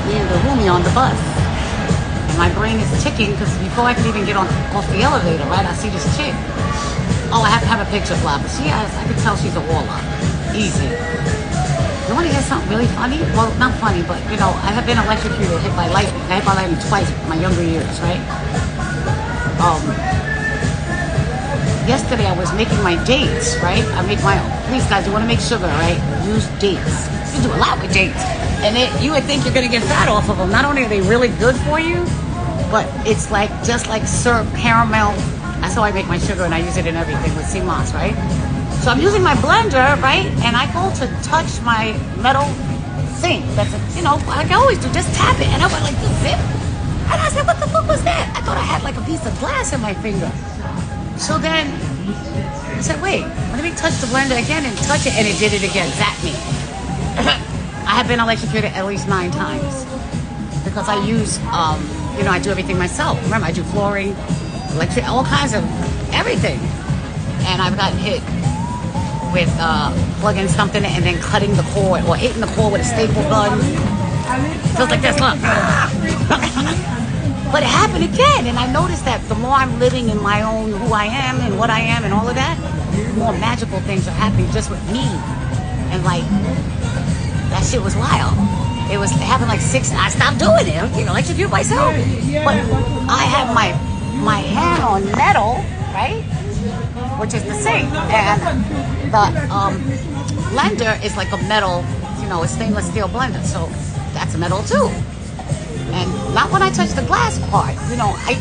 being the roomie on the bus. And my brain is ticking because before I can even get off the elevator, right, I see this chick. Oh, I have to have a picture fly, but I can tell she's a warlock. Easy. You want to hear something really funny? Well, not funny, but you know, I have been electrocuted, hit by lightning. I hit by lightning twice in my younger years, right? Yesterday I was making my dates, right? I make my own. Please, guys, you want to make sugar, right? Use dates. You do a lot with dates. And you would think you're going to get fat off of them. Not only are they really good for you, but it's like just like syrup, caramel. That's how I make my sugar, and I use it in everything with sea moss, right? So I'm using my blender, right? And I go to touch my metal sink. That's, you know, like I always do, just tap it. And I went like this, zip. And I said, what the fuck was that? I thought I had like a piece of glass in my finger. So then I said, wait, let me touch the blender again and touch it. And it did it again, zapped me. I have been electrocuted at least 9 times because I use, you know, I do everything myself. Remember, I do flooring, electric, all kinds of everything. And I've gotten hit with plugging something and then cutting the cord or hitting the cord with a staple gun. Feels like this, look. But it happened again, and I noticed that the more I'm living in my own who I am and what I am and all of that, the more magical things are happening just with me. And like, that shit was wild. It happened like 6, I stopped doing it, you know, electrocute myself. But I have my hand on metal, right? Which is the sink, and the blender is like a metal, you know, a stainless steel blender, so that's metal too. And not when I touched the glass part, you know, I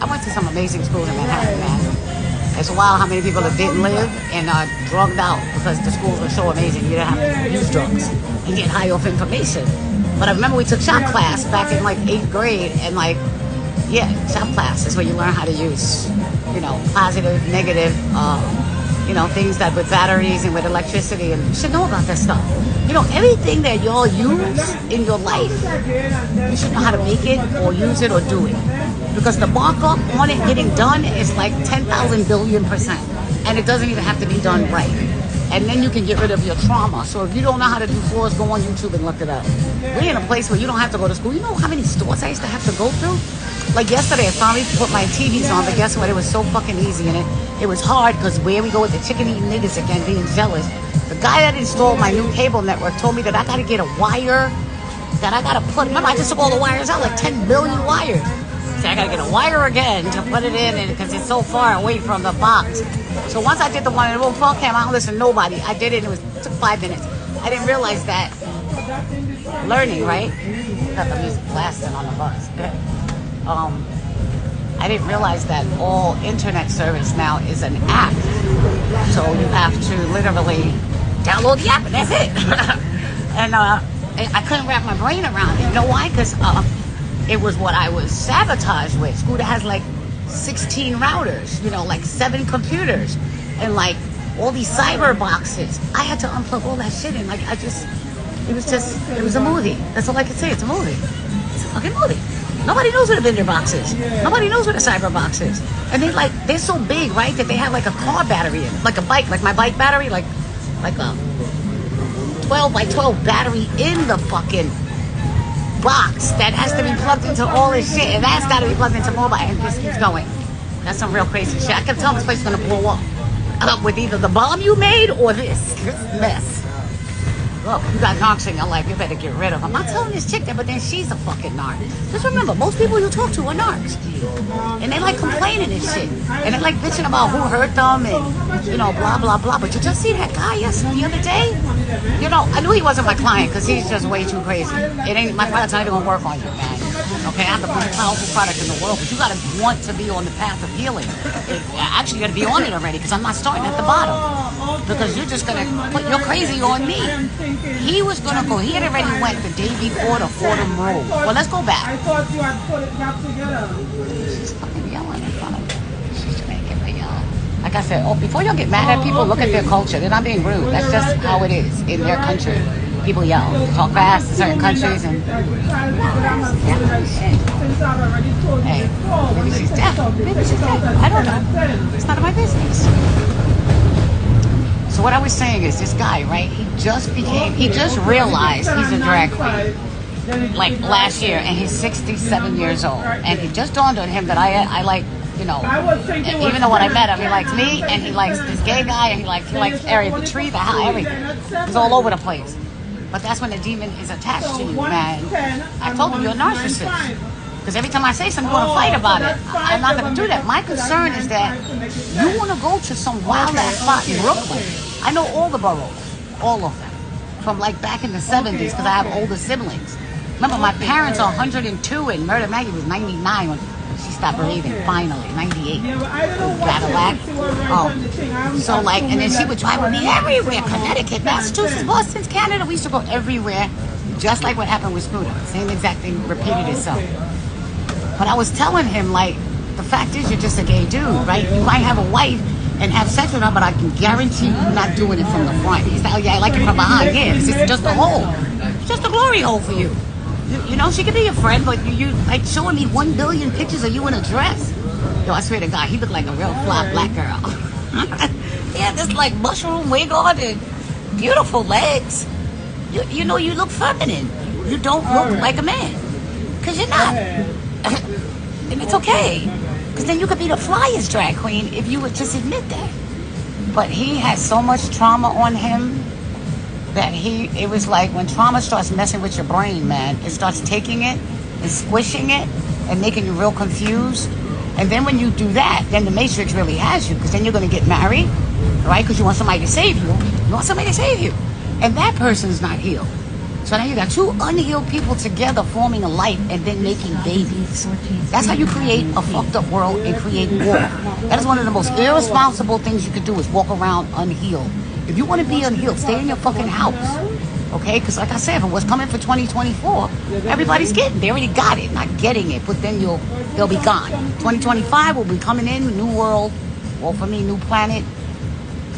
went to some amazing schools in Manhattan, man. It's wild how many people that didn't live and are drugged out because the schools were so amazing. You didn't have to use drugs and get high off information. But I remember we took shop class back in like 8th grade, and like, yeah, shop class is where you learn how to use, you know, positive, negative, you know, things that with batteries and with electricity, and you should know about that stuff. You know, everything that y'all use in your life, you should know how to make it or use it or do it. Because the markup on it getting done is like 10,000 billion%. And it doesn't even have to be done right. And then you can get rid of your trauma. So if you don't know how to do floors, go on YouTube and look it up. We're in a place where you don't have to go to school. You know how many stores I used to have to go through? Like yesterday, I finally put my TVs on, but guess what? It was so fucking easy, and it was hard because where we go with the chicken-eating niggas again, being jealous. The guy that installed my new cable network told me that I got to get a wire, that I got to put, remember I just took all the wires out, like 10 billion wires. So I got to get a wire again to put it in because it's so far away from the box. So once I did the one in the room, fuck him, I don't listen to nobody. I did it, and it took 5 minutes. I didn't realize that learning, right? Got the music blasting on the bus. I didn't realize that all internet service now is an app. So you have to literally download the app and that's it. And I couldn't wrap my brain around it. You know why? Because it was what I was sabotaged with. Scooter has like 16 routers, you know, like 7 computers, and like all these cyber boxes. I had to unplug all that shit and like it was a movie. That's all I could say. It's a movie. It's a fucking movie. Nobody knows what a vendor box is. Nobody knows what a cyber box is. And they're so big, right, that they have like a car battery in it, like a bike, like my bike battery, like a 12 by 12 battery in the fucking box that has to be plugged into all this shit, and that's got to be plugged into mobile, and this keeps going. That's some real crazy shit. I can tell this place is gonna blow up with either the bomb you made or this mess. Look, you got narcs in your life, you better get rid of them. I'm telling this chick that, but then she's a fucking narc. Just remember, most people you talk to are narcs. And they like complaining and shit. And they like bitching about who hurt them and, you know, blah, blah, blah. But you just see that guy the other day? You know, I knew he wasn't my client because he's just way too crazy. It ain't, my product's not even gonna work on you, man. Okay, I have the most powerful product in the world, but you gotta want to be on the path of healing. Actually, you gotta be on it already because I'm not starting at the bottom. Because you're just gonna put your crazy on me. He was gonna go, he had already went the day before to Fordham Road. Well, let's go back. I thought you had put it back together. She's fucking yelling in front of me. She's making me yell. Like I said, before y'all get mad at people, look at their culture. They're not being rude. That's just how it is in their country. People yell, talk fast in certain countries, and hey, maybe she's deaf. Maybe she's deaf. I don't know. It's none of my business. So what I was saying is, this guy, right? He just realized he's a drag queen. like last year, and he's 67 years old, and it just dawned on him that I like, you know, even though when I met him, he likes me, and he likes this gay guy, and he likes Area the Tree, the house, everything. He's all over the place. But that's when the demon is attached to you, man. I told him you're a narcissist. Because every time I say something, you want to fight about it. I'm not going to do that. My concern is that you want to go to some wild ass spot in Brooklyn. I know all the boroughs, all of them, from like back in the 70s, because I have older siblings. Remember, my parents are 102 and Murder Maggie was 99 when she stopped breathing, finally, 98. Cadillac. So like, and then she would drive with me everywhere. Connecticut, Massachusetts, Boston, Canada. We used to go everywhere, just like what happened with Scooter. Same exact thing repeated itself. But I was telling him, like, the fact is you're just a gay dude, right? You might have a wife and have sex with her, but I can guarantee you're not doing it from the front. He's like, oh yeah, I like it from behind. Yeah, it's just a hole. It's just a glory hole for you. You know, she could be your friend, but you like showing me 1 billion pictures of you in a dress. Yo, I swear to God, he looked like a real fly black girl. He had this like mushroom wig on and beautiful legs. You know, you look feminine. You don't look like a man. Because you're not. And it's okay. Because then you could be the flyest drag queen if you would just admit that. But he has so much trauma on him that it was like when trauma starts messing with your brain, man, it starts taking it and squishing it and making you real confused. And then when you do that, then the Matrix really has you, because then you're going to get married, right? Because you want somebody to save you. You want somebody to save you. And that person's not healed. So now you got two unhealed people together forming a life and then making babies. That's how you create a fucked up world and create war. That is one of the most irresponsible things you could do, is walk around unhealed. If you want to be unhealed, stay in your fucking house. Okay? Because like I said, if it was coming for 2024, everybody's getting. They already got it, not getting it. But then they'll be gone. 2025 will be coming in, new world. Well, for me, new planet,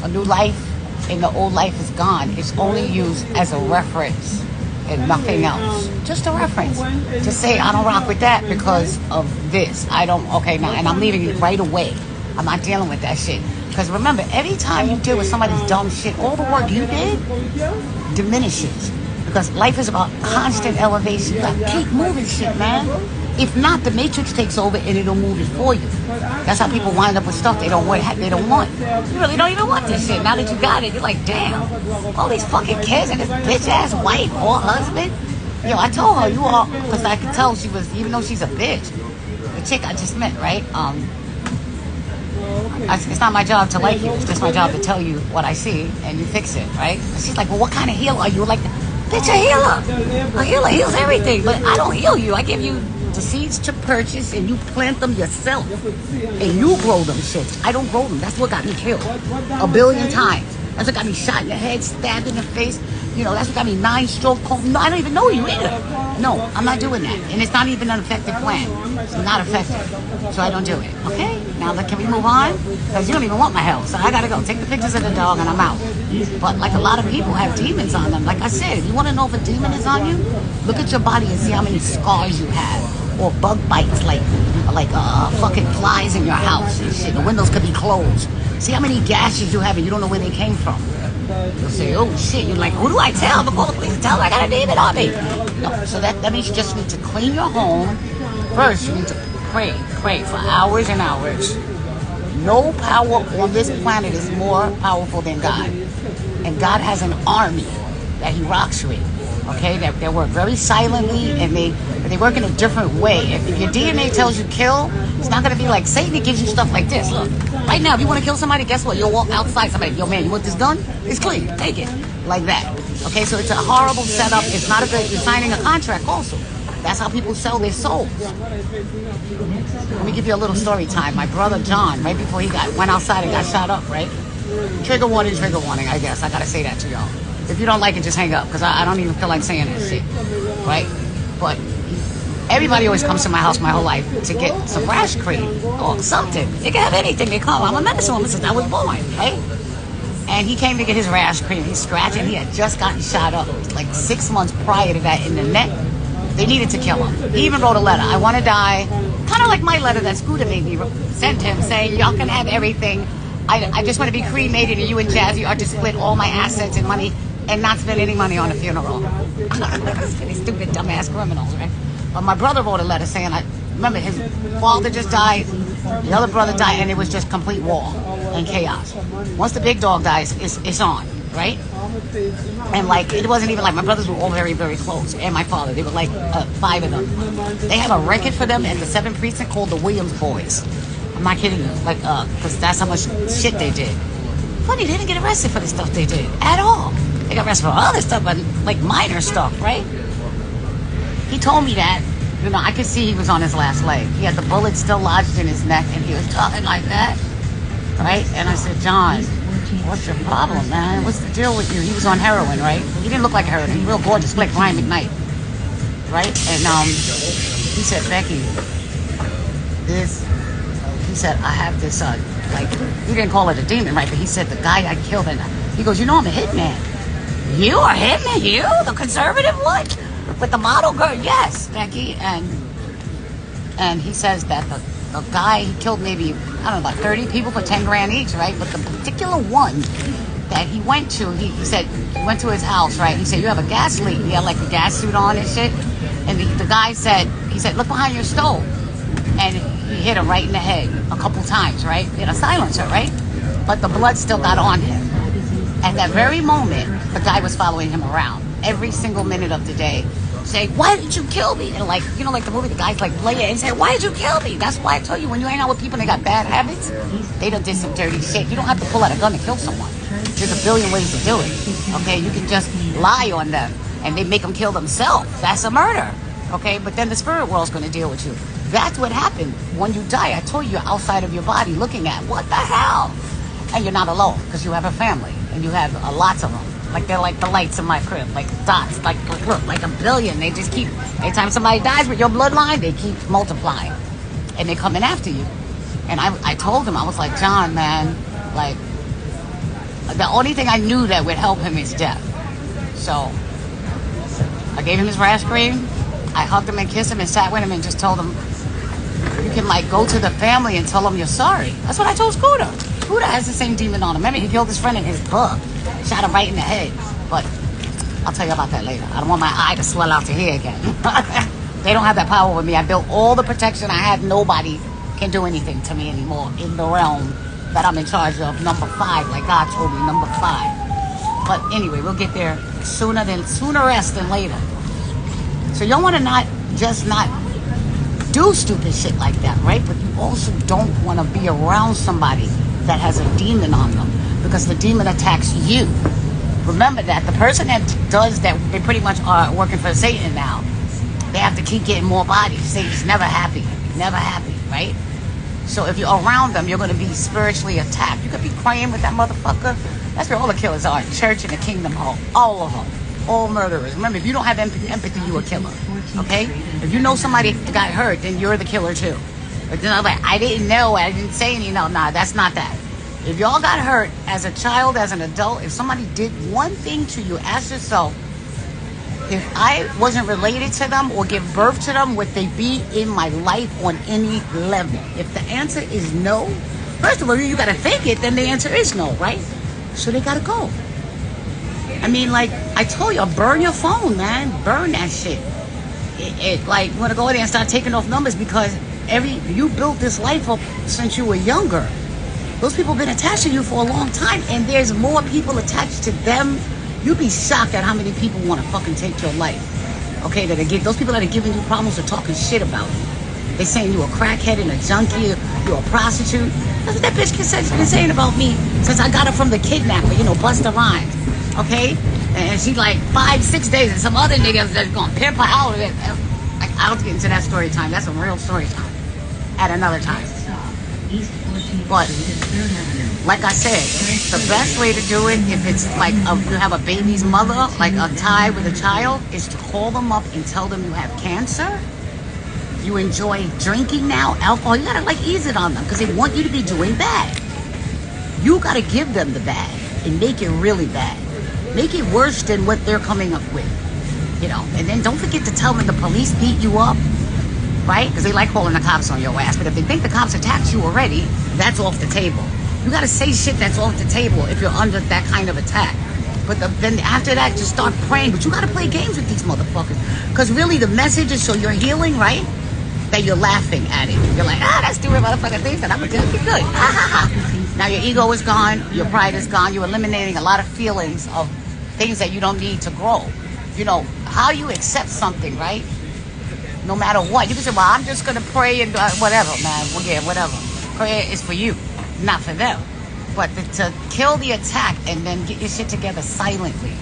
a new life. And the old life is gone. It's only used as a reference and nothing else. Just a reference. Just say, I don't rock with that because of this. I don't, okay, now, and I'm leaving it right away. I'm not dealing with that shit. Because remember, every time you deal with somebody's dumb shit, all the work you did diminishes. Because life is about constant elevation. You gotta keep moving shit, man. If not, the Matrix takes over and it'll move it for you. That's how people wind up with stuff they don't want. They don't want. You really don't even want this shit. Now that you got it, you're like, damn, all these fucking kids and this bitch ass wife or husband. Yo, I told her you are, because I could tell she was, even though she's a bitch. The chick I just met, right? It's not my job to like you. It's just my job to tell you what I see and you fix it, right? And she's like, well, what kind of healer are you? Like, bitch, a healer. A healer heals everything, but I don't heal you. I give you the seeds to purchase and you plant them yourself and you grow them shit. I don't grow them. That's what got me killed 1 billion times. That's what got me shot in the head, stabbed in the face. You know, that's what got me 9-stroke coma. No, I don't even know you either. No, I'm not doing that. And it's not even an effective plan. It's not effective. So I don't do it. Okay? Now, can we move on? Because you don't even want my help. So I gotta go. Take the pictures of the dog and I'm out. But like a lot of people have demons on them. Like I said, if you want to know if a demon is on you, look at your body and see how many scars you have. Or bug bites, like fucking flies in your house and shit. The windows could be closed. See how many gashes you have and you don't know where they came from. You'll say, oh shit, you're like, who do I tell? I'm gonna call the police and tell them I got a demon on me. No, so that means you just need to clean your home. First, you need to pray for hours and hours. No power on this planet is more powerful than God. And God has an army that he rocks with. Okay, they work very silently and they work in a different way. If your DNA tells you kill, it's not gonna be like Satan gives you stuff like this. Look, right now, if you want to kill somebody, guess what? You'll walk outside somebody. Yo, man, you want this gun? It's clean. Take it. Like that. Okay, so it's a horrible setup. It's not a good. You're signing a contract also. That's how people sell their souls. Let me give you a little story time. My brother John, right before he went outside and got shot up, right? Trigger warning, I guess. I gotta say that to y'all. If you don't like it, just hang up, because I don't even feel like saying that shit, right? But everybody always comes to my house my whole life to get some rash cream or something. They can have anything they come. I'm a medicine woman since I was born, right? And he came to get his rash cream. He's scratching. He had just gotten shot up like 6 months prior to that in the neck. They needed to kill him. He even wrote a letter. I want to die. Kind of like my letter that Scooter made me send him, saying, y'all can have everything. I just want to be cremated and you and Jazzy are to split all my assets and money and not spend any money on a funeral. These stupid, dumbass criminals, right? But my brother wrote a letter saying, remember, his father just died, the other brother died, and it was just complete war and chaos. Once the big dog dies, it's on, right? And like, it wasn't even like, my brothers were all very, very close, and my father, they were like 5 of them. They have a record for them at the 7th precinct called the Williams Boys. I'm not kidding you, like, because that's how much shit they did. Funny, they didn't get arrested for the stuff they did at all. They got arrested for other stuff, but like minor stuff, right? He told me that, you know, I could see he was on his last leg. He had the bullet still lodged in his neck, and he was talking like that, right? And I said, John, what's your problem, man? What's the deal with you? He was on heroin, right? He didn't look like heroin. He was real gorgeous, like Ryan McKnight, right? And he said, Becky, he said, I have this, like, he didn't call it a demon, right? But he said, the guy I killed, and he goes, you know, I'm a hitman. You are a hitman? You? The conservative one? With the model girl? Yes, Becky. And he says that the guy, he killed maybe, I don't know, about 30 people for 10 grand each, right? But the particular one that he went to, he said, he went to his house, right? He said, you have a gas leak. He had like a gas suit on and shit. And the guy said, he said, look behind your stove. And he hit him right in the head a couple times, right? In a silencer, right? But the blood still got on him. At that very moment, the guy was following him around every single minute of the day, saying, why did you kill me? And like, you know, like the movie, the guy's like playing and say, why did you kill me? That's why I tell you, when you hang out with people and they got bad habits, they done did some dirty shit. You don't have to pull out a gun to kill someone. There's a billion ways to do it, okay? You can just lie on them and they make them kill themselves. That's a murder, okay? But then the spirit world's going to deal with you. That's what happened when you die. I told you, you're outside of your body looking at, what the hell? And you're not alone, because you have a family and you have lots of them. Like, they're like the lights in my crib, like dots, like, look, like a billion. They just keep, anytime somebody dies with your bloodline, they keep multiplying and they're coming after you. And I told him, I was like, John, man, like, the only thing I knew that would help him is death. So I gave him his rash cream. I hugged him and kissed him and sat with him and just told him, you can like go to the family and tell them you're sorry. That's what I told Scooter. Scooter has the same demon on him. Remember, he killed his friend in his book. Shot him right in the head. But I'll tell you about that later. I don't want my eye to swell out to here again. They don't have that power with me. I built all the protection I had. Nobody can do anything to me anymore in the realm that I'm in charge of. Number 5, like God told me, number 5. But anyway, we'll get there sooner less than later. So y'all want to not do stupid shit like that, right? But you also don't want to be around somebody that has a demon on them, because the demon attacks you. Remember that the person that does that, they pretty much are working for Satan now. They have to keep getting more bodies. Satan's never happy, right? So if you're around them, you're going to be spiritually attacked. You could be praying with that motherfucker. That's where all the killers are, church and the kingdom hall, all of them. All murderers. Remember, if you don't have empathy, you're a killer. Okay? If you know somebody got hurt, then you're the killer too. But then I'm like, I didn't know, I didn't say anything. No, nah, that's not that. If y'all got hurt as a child, as an adult, if somebody did one thing to you, ask yourself, if I wasn't related to them or give birth to them, would they be in my life on any level? If the answer is no, first of all, you got to think it, then the answer is no, right? So they got to go. I mean, like, I told you, burn your phone, man. Burn that shit. Like, you want to go in there and start taking off numbers, because you built this life up since you were younger. Those people have been attached to you for a long time, and there's more people attached to them. You'd be shocked at how many people want to fucking take your life. Okay, those people that are giving you problems are talking shit about you. They're saying you're a crackhead and a junkie, you're a prostitute. That's what that bitch has been saying about me since I got her from the kidnapper, Busta Rhymes. Okay? And she like 5-6 days, and some other niggas that's gonna pimp her out of it. I'll get into that story time. That's a real story time at another time. But like I said, the best way to do it, if it's like you have a baby's mother, like a tie with a child, is to call them up and tell them you have cancer. You enjoy drinking now, alcohol. You gotta ease it on them, because they want you to be doing bad. You gotta give them the bad and make it really bad. Make it worse than what they're coming up with, And then don't forget to tell them the police beat you up, right? Because they like calling the cops on your ass. But if they think the cops attacked you already, that's off the table. You got to say shit that's off the table if you're under that kind of attack. But then after that, just start praying. But you gotta play games with these motherfuckers. Because really, the message is so you're healing, right? That you're laughing at it. You're like, that's stupid motherfucker things, and I'm gonna be good. Now your ego is gone, your pride is gone. You're eliminating a lot of feelings of things that you don't need to grow. You know, how you accept something, right? No matter what. You can say, well, I'm just gonna pray and whatever, man. Well, yeah, whatever. Prayer is for you, not for them. But to kill the attack and then get your shit together silently.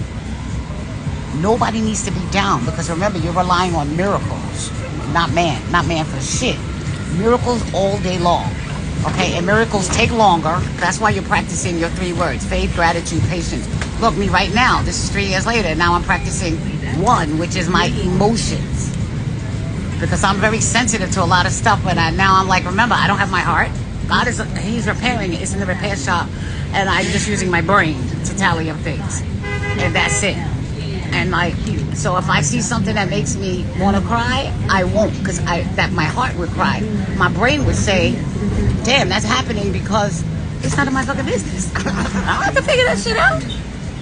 Nobody needs to be down, because remember, you're relying on miracles, not man for shit. Miracles all day long, okay? And miracles take longer. That's why you're practicing your 3 words: faith, gratitude, patience. Look, me right now, this is 3 years later, and now I'm practicing 1, which is my emotions. Because I'm very sensitive to a lot of stuff, but now I'm like, remember, I don't have my heart. God he's repairing it. It's in the repair shop, and I'm just using my brain to tally up things, and that's it. And like, so if I see something that makes me want to cry, I won't, because that my heart would cry. My brain would say, damn, that's happening because it's none of my fucking business. I don't have to figure that shit out.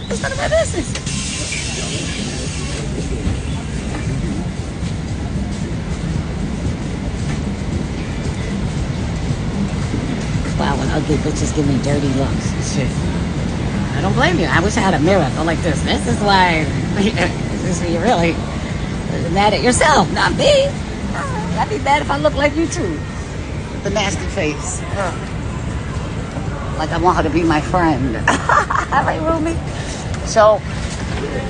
It's none of my business. Wow, when ugly bitches give me dirty looks and shit. I don't blame you. I wish I had a mirror go like this. This is why you're really mad at yourself, not me. I'd be mad if I looked like you too. The nasty face. Like I want her to be my friend. Right, Ruby? So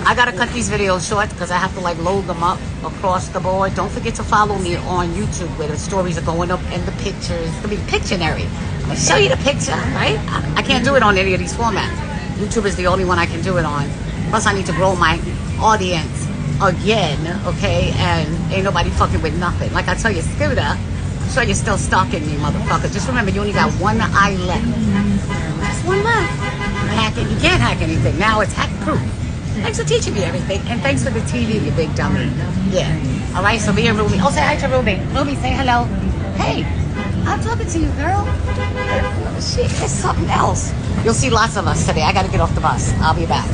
I gotta cut these videos short because I have to like load them up across the board. Don't forget to follow me on YouTube where the stories are going up and the pictures. It's gonna be Pictionary. I'm gonna show you the picture, right? I can't do it on any of these formats. YouTube is the only one I can do it on. Plus I need to grow my audience again, okay? And ain't nobody fucking with nothing. Like I tell you, Scooter, I'm sure you're still stalking me, motherfucker. Just remember, you only got 1 eye left. Just 1 left. You can't hack anything. Now it's hack proof. Thanks for teaching me everything. And thanks for the TV, you big dummy. Yeah. All right, so me and Ruby. Oh, say hi to Ruby. Ruby, say hello. Hey, I'm talking to you, girl. Shit, it's something else. You'll see lots of us today. I got to get off the bus. I'll be back.